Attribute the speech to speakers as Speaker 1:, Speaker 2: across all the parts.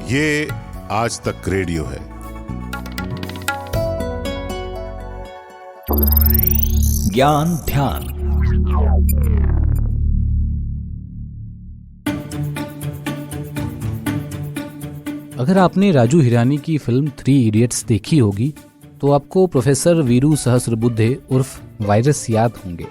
Speaker 1: ये आज तक रेडियो है।
Speaker 2: ज्ञान ध्यान। अगर आपने राजू हिरानी की फिल्म 3 इडियट्स देखी होगी तो आपको प्रोफेसर वीरू सहस्रबुद्धे उर्फ वायरस याद होंगे।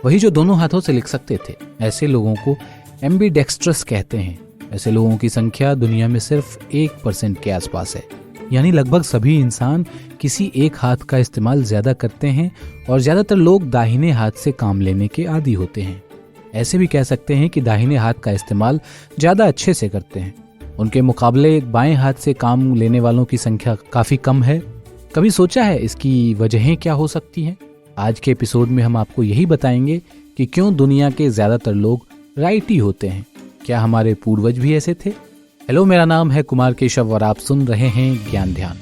Speaker 2: वही जो दोनों हाथों से लिख सकते थे। ऐसे लोगों को एम्बीडेक्स्ट्रस कहते हैं। ऐसे लोगों की संख्या दुनिया में सिर्फ 1% के आसपास है। यानी लगभग सभी इंसान किसी एक हाथ का इस्तेमाल ज्यादा करते हैं और ज्यादातर लोग दाहिने हाथ से काम लेने के आदी होते हैं। ऐसे भी कह सकते हैं कि दाहिने हाथ का इस्तेमाल ज्यादा अच्छे से करते हैं। उनके मुकाबले बाएं हाथ से काम लेने वालों की संख्या काफी कम है। कभी सोचा है इसकी वजहें क्या हो सकती हैं? आज के एपिसोड में हम आपको यही बताएंगे कि क्यों दुनिया के ज्यादातर लोग राइटी होते हैं। क्या हमारे पूर्वज भी ऐसे थे? हेलो, मेरा नाम है कुमार केशव और आप सुन रहे हैं ज्ञान ध्यान।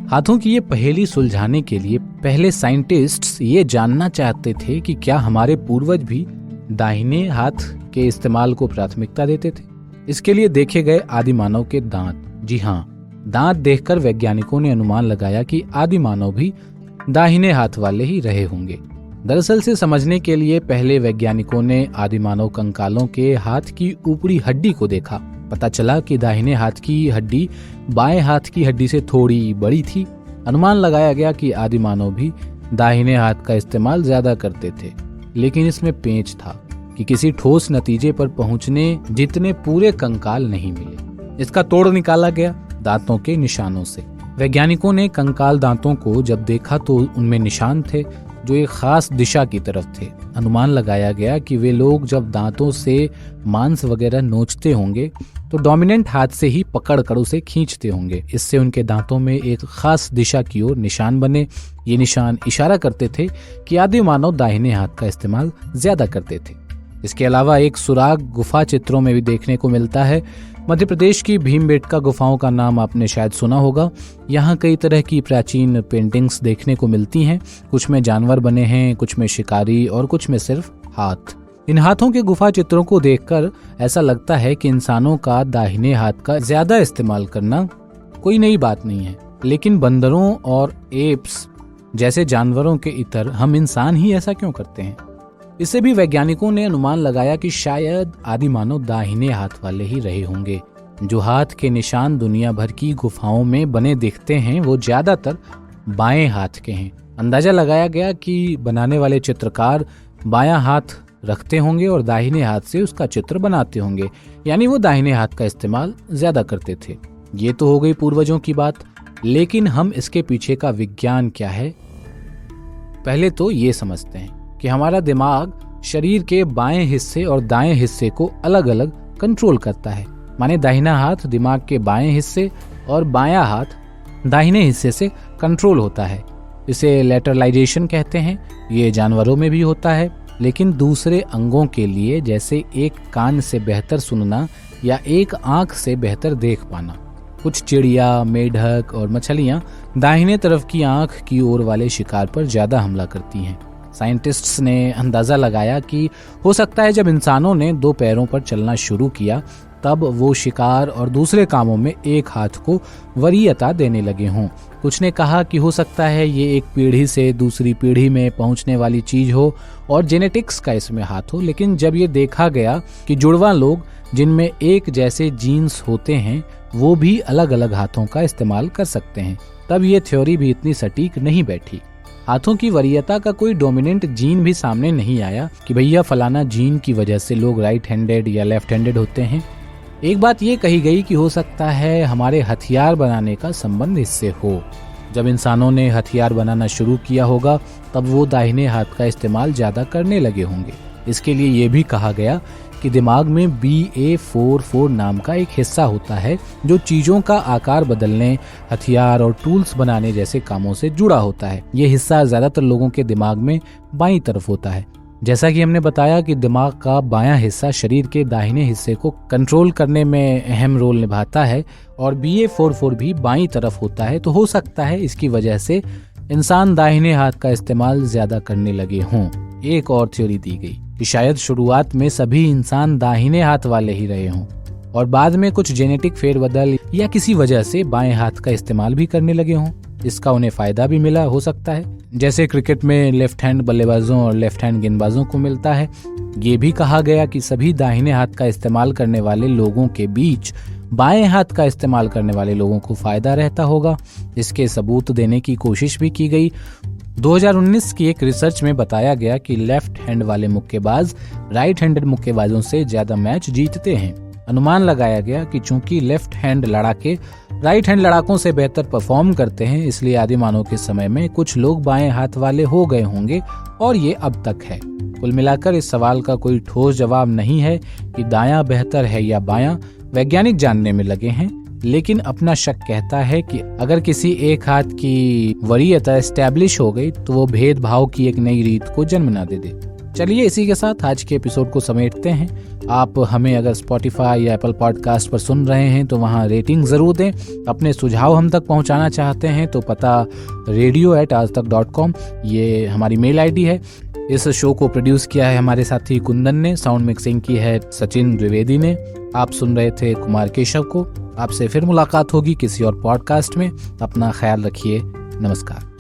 Speaker 2: हाथों की ये पहेली सुलझाने के लिए पहले साइंटिस्ट्स ये जानना चाहते थे कि क्या हमारे पूर्वज भी दाहिने हाथ के इस्तेमाल को प्राथमिकता देते थे। इसके लिए देखे गए आदि मानव के दांत। जी हाँ, दांत देखकर वैज्ञानिकों ने अनुमान लगाया कि आदि मानव भी दाहिने हाथ वाले ही रहे होंगे। दरअसल से समझने के लिए पहले वैज्ञानिकों ने आदि मानव कंकालों के हाथ की ऊपरी हड्डी को देखा। पता चला कि दाहिने हाथ की हड्डी बाएं हाथ की हड्डी से थोड़ी बड़ी थी। अनुमान लगाया गया कि आदि मानव भी दाहिने हाथ का इस्तेमाल ज्यादा करते थे। लेकिन इसमें पेंच था कि किसी ठोस नतीजे पर पहुंचने जितने पूरे कंकाल नहीं मिले। इसका तोड़ निकाला गया दांतों के निशानों से। वैज्ञानिकों ने कंकाल दांतों को जब देखा तो उनमें निशान थे जो एक खास दिशा की तरफ थे। अनुमान लगाया गया कि वे लोग जब दांतों से मांस वगैरह नोचते होंगे तो डोमिनेंट हाथ से ही पकड़कर उसे खींचते होंगे। इससे उनके दांतों में एक खास दिशा की ओर निशान बने। ये निशान इशारा करते थे कि आदि मानव दाहिने हाथ का इस्तेमाल ज्यादा करते थे। इसके अलावा एक सुराग गुफा चित्रों में भी देखने को मिलता है। मध्य प्रदेश की भीमबेटका गुफाओं का नाम आपने शायद सुना होगा। यहाँ कई तरह की प्राचीन पेंटिंग्स देखने को मिलती हैं। कुछ में जानवर बने हैं, कुछ में शिकारी और कुछ में सिर्फ हाथ। इन हाथों के गुफा चित्रों को देखकर ऐसा लगता है कि इंसानों का दाहिने हाथ का ज्यादा इस्तेमाल करना कोई नई बात नहीं है। लेकिन बंदरों और एप्स जैसे जानवरों के इतर हम इंसान ही ऐसा क्यों करते हैं? इससे भी वैज्ञानिकों ने अनुमान लगाया कि शायद आदि मानव दाहिने हाथ वाले ही रहे होंगे। जो हाथ के निशान दुनिया भर की गुफाओं में बने दिखते हैं वो ज्यादातर बाएं हाथ के हैं। अंदाजा लगाया गया कि बनाने वाले चित्रकार बायां हाथ रखते होंगे और दाहिने हाथ से उसका चित्र बनाते होंगे। यानी वो दाहिने हाथ का इस्तेमाल ज्यादा करते थे। ये तो हो गई पूर्वजों की बात, लेकिन हम इसके पीछे का विज्ञान क्या है पहले तो ये समझते हैं कि हमारा दिमाग शरीर के बाएं हिस्से और दाएं हिस्से को अलग अलग कंट्रोल करता है। माने दाहिना हाथ दिमाग के बाएं हिस्से और बायां हाथ दाहिने हिस्से से कंट्रोल होता है। इसे लैटरलाइजेशन कहते हैं। ये जानवरों में भी होता है, लेकिन दूसरे अंगों के लिए जैसे एक कान से बेहतर सुनना या एक आंख से बेहतर देख पाना। कुछ चिड़िया, मेढक और मछलियां दाहिने तरफ की आंख की ओर वाले शिकार पर ज्यादा हमला करती हैं। साइंटिस्ट्स ने अंदाजा लगाया कि हो सकता है जब इंसानों ने 2 पैरों पर चलना शुरू किया तब वो शिकार और दूसरे कामों में एक हाथ को वरीयता देने लगे हों। कुछ ने कहा कि हो सकता है ये एक पीढ़ी से दूसरी पीढ़ी में पहुंचने वाली चीज हो और जेनेटिक्स का इसमें हाथ हो। लेकिन जब ये देखा गया कि जुड़वा लोग जिनमें एक जैसे जीन्स होते हैं वो भी अलग अलग हाथों का इस्तेमाल कर सकते हैं, तब ये थ्योरी भी इतनी सटीक नहीं बैठी। हाथों की वरीयता का कोई डोमिनेंट जीन भी सामने नहीं आया कि भैया फलाना जीन की वजह से लोग राइट हैंडेड या लेफ्ट हैंडेड होते हैं। एक बात ये कही गई कि हो सकता है हमारे हथियार बनाने का संबंध इससे हो। जब इंसानों ने हथियार बनाना शुरू किया होगा तब वो दाहिने हाथ का इस्तेमाल ज्यादा करने लगे होंगे। इसके लिए ये भी कहा गया कि दिमाग में BA44 नाम का एक हिस्सा होता है जो चीजों का आकार बदलने, हथियार और टूल्स बनाने जैसे कामों से जुड़ा होता है। ये हिस्सा ज्यादातर लोगों के दिमाग में बाईं तरफ होता है। जैसा कि हमने बताया कि दिमाग का बायां हिस्सा शरीर के दाहिने हिस्से को कंट्रोल करने में अहम रोल निभाता है और BA44 भी बाईं तरफ होता है। तो हो सकता है इसकी वजह से इंसान दाहिने हाथ का इस्तेमाल ज्यादा करने लगे हों। एक और थ्योरी दी गई कि शायद शुरुआत में सभी इंसान दाहिने हाथ वाले ही रहे हों और बाद में कुछ जेनेटिक फेरबदल या किसी वजह से बाएं हाथ का इस्तेमाल भी करने लगे हों। इसका उन्हें फायदा भी मिला हो सकता है, जैसे क्रिकेट में लेफ्ट हैंड बल्लेबाजों और लेफ्ट हैंड गेंदबाजों को मिलता है। ये भी कहा गया कि सभी दाहिने हाथ का इस्तेमाल करने वाले लोगों के बीच बाएं हाथ का इस्तेमाल करने वाले लोगों को फायदा रहता होगा। इसके सबूत देने की कोशिश भी की गई। 2019 की एक रिसर्च में बताया गया कि लेफ्ट हैंड वाले मुक्केबाज राइट हैंडेड मुक्केबाजों से ज्यादा मैच जीतते हैं। अनुमान लगाया गया कि चूंकि लेफ्ट हैंड लड़ाके राइट हैंड लड़ाकों से बेहतर परफॉर्म करते हैं, इसलिए आदिमानव के समय में कुछ लोग बाएं हाथ वाले हो गए होंगे और ये अब तक है। कुल मिलाकर इस सवाल का कोई ठोस जवाब नहीं है कि दायां बेहतर है या बायां। वैज्ञानिक जानने में लगे हैं, लेकिन अपना शक कहता है कि अगर किसी एक हाथ की वरीयता एस्टैब्लिश हो गई तो वो भेदभाव की एक नई रीत को जन्म ना दे दे। चलिए इसी के साथ आज के एपिसोड को समेटते हैं। आप हमें अगर स्पॉटिफाई या एप्पल पॉडकास्ट पर सुन रहे हैं तो वहाँ रेटिंग जरूर दें। अपने सुझाव हम तक पहुँचाना चाहते हैं तो पता radio@aajtak.com ये हमारी मेल आईडी है। इस शो को प्रोड्यूस किया है हमारे साथी कुंदन ने, साउंड मिक्सिंग की है सचिन द्विवेदी ने। आप सुन रहे थे कुमार केशव को। आपसे फिर मुलाकात होगी किसी और पॉडकास्ट में। अपना ख्याल रखिए। नमस्कार।